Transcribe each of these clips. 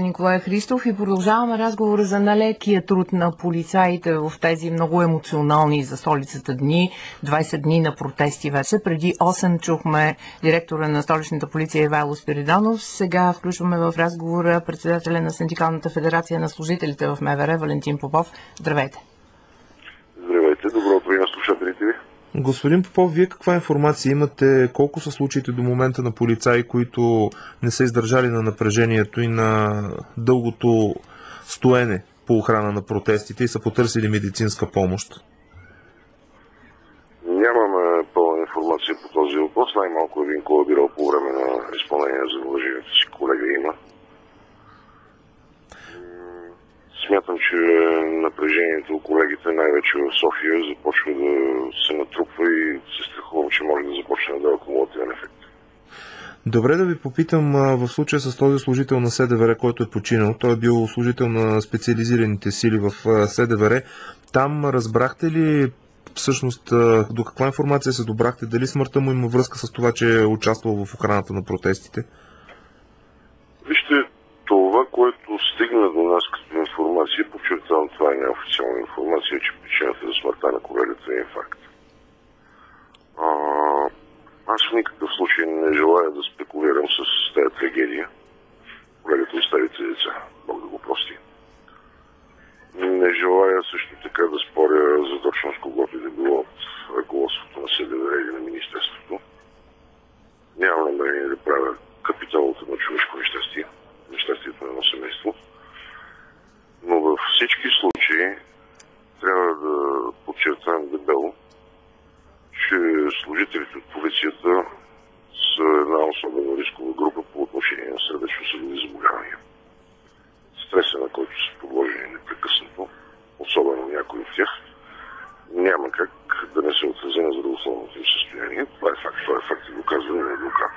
Николай Христов и продължаваме разговора за налекия труд на полицаите в тези много емоционални за столицата дни, 20 дни на протести вече. Преди 8 чухме директора на столичната полиция Ивайло Спиридонов. Сега включваме в разговора председателя на Синдикалната федерация на служителите в МВР Валентин Попов. Здравейте! Здравейте, добро утро и на слушателите ви. Господин Попов, вие каква информация имате? Колко са случаите до момента на полицаи, които не са издържали на напрежението и на дългото стоене по охрана на протестите и са потърсили медицинска помощ? Нямаме пълна информация по този въпрос. Най-малко един колабирал по време на изпълнение на задължението си колега има. Смятам, че напрежението у колегите, най-вече в София, започва да се натрупва и се страхувам, че може да започне да дава кумулативен ефект. Добре, да ви попитам в случая с този служител на СДВР, който е починал. Той е бил служител на специализираните сили в СДВР. Там разбрахте ли всъщност до каква информация се добрахте? Дали смъртта му има връзка с това, че е участвал в охраната на протестите? Вижте, това, което стигна до нас като информация, подчертавам, това е неофициална информация, че причината за смъртта на колегата е инфаркт. Аз в никакъв случай не желая да спекулирам с тази трагедия. Колегата остави три деца, Бог да го прости. Не желая също така да споря за точно с когото и да било от ръководството на СДВР или на Министерството. Нямам намерение да правя капиталото на човешко нещастие, нещастието на едно семейство. Но във всички случаи трябва да подчертаем дебело, че служителите от полицията са една особено рискова група по отношение на сърдечно-съдови заболявания. Стреса, на който са подложени непрекъснато, особено някои от тях, няма как да не се отрази на здравословното им състояние. Това е факт и доказване на адвокат.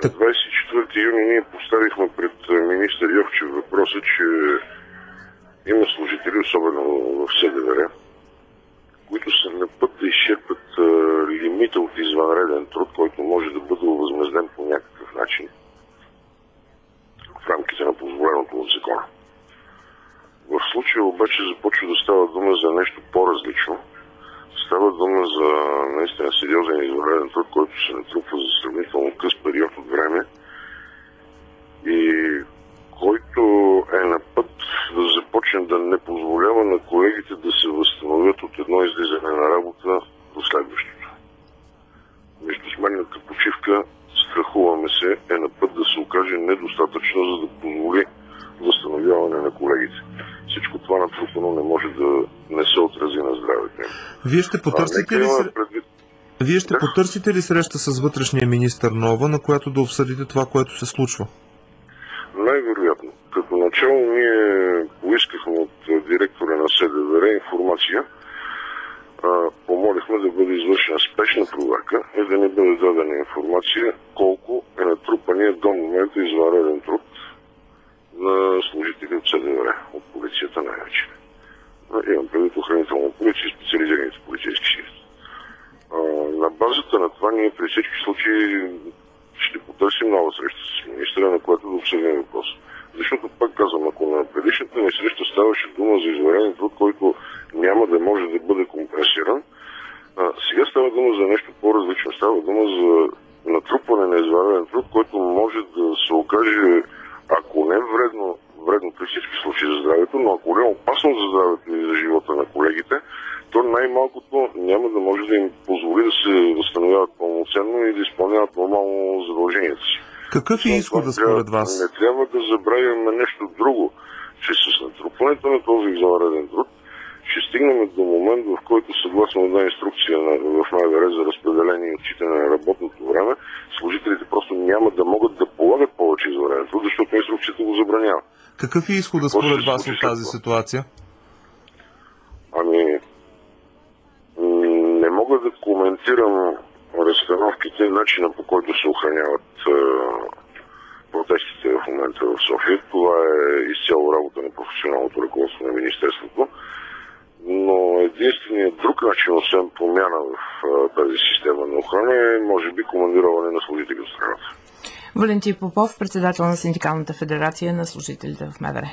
На 24 юни ние поставихме пред министър Йовчев въпроса, че има служители, особено в СДВР, които са на път да изчерпат лимита от извънреден труд, който може да бъде овъзмезден по някакъв начин в рамките на позволеното от закона. В случая обаче започва да става дума за нещо по-различно. Става дума за наистина сериозен извънреден труд, който се натрупва за сравнително къс период от време и който е на път да започне да не позволява на колегите да се възстановят от едно излизане на работа до следващото. Междусменната почивка, страхуваме се, е на път да се окаже недостатъчно, за да позволи възстановяване на колегите. Всичко това натрупано не може да не се отрази на здравето им. Вие ще потърсите ли среща с вътрешния министър Нова, на която да обсъдите това, което се случва? Най-вероятно. Като начало ние поискахме от директора на СДВР информация, помолихме да бъде извършена спешна проверка и да не бъде дадена информация колко е натрупания до момента извънреден труд на служители от СДВР, от полицията най-вече. Имам предвид охранителна полиция и специализираните полицейски сили. На базата на това ние при всички случаи ще потърсим нова среща с министра, на която да обсъдим въпрос. Защото, пак казвам, ако на предишната ни среща ставаше дума за извънреден труд, който няма да може да бъде компенсиран, сега става дума за нещо по-различно. Става дума за натрупване на извънреден труд, който може да се окаже, ако не вредно при всички случаи за здравето, но ако не опасно за здравето и за живота на колегите, то най-малкото няма да може да им позволи да се възстановяват пълноценно и да изпълняват нормално задълженията си. Какъв е изходът според вас? Не трябва да забравяме нещо друго, че с натрупването на този извънреден труд ще стигнем до момент, в който съгласно една инструкция в МВР за разпределение и отчитане на работното време, служителите просто няма да могат да полагат повече извънреден труд, защото инструкцията го забранява. Какъв е изходът според вас от тази ситуация? Не мога да коментирам разстановките и начина, по който се охраняват протестите в момента в София. Това е изцяло работа на професионалното ръководство на Министерството. Но единственият друг начин, освен промяна в тази система на охрана, е може би командироване на служители от страната. Валентин Попов, председател на Синдикалната федерация на служителите в МВР.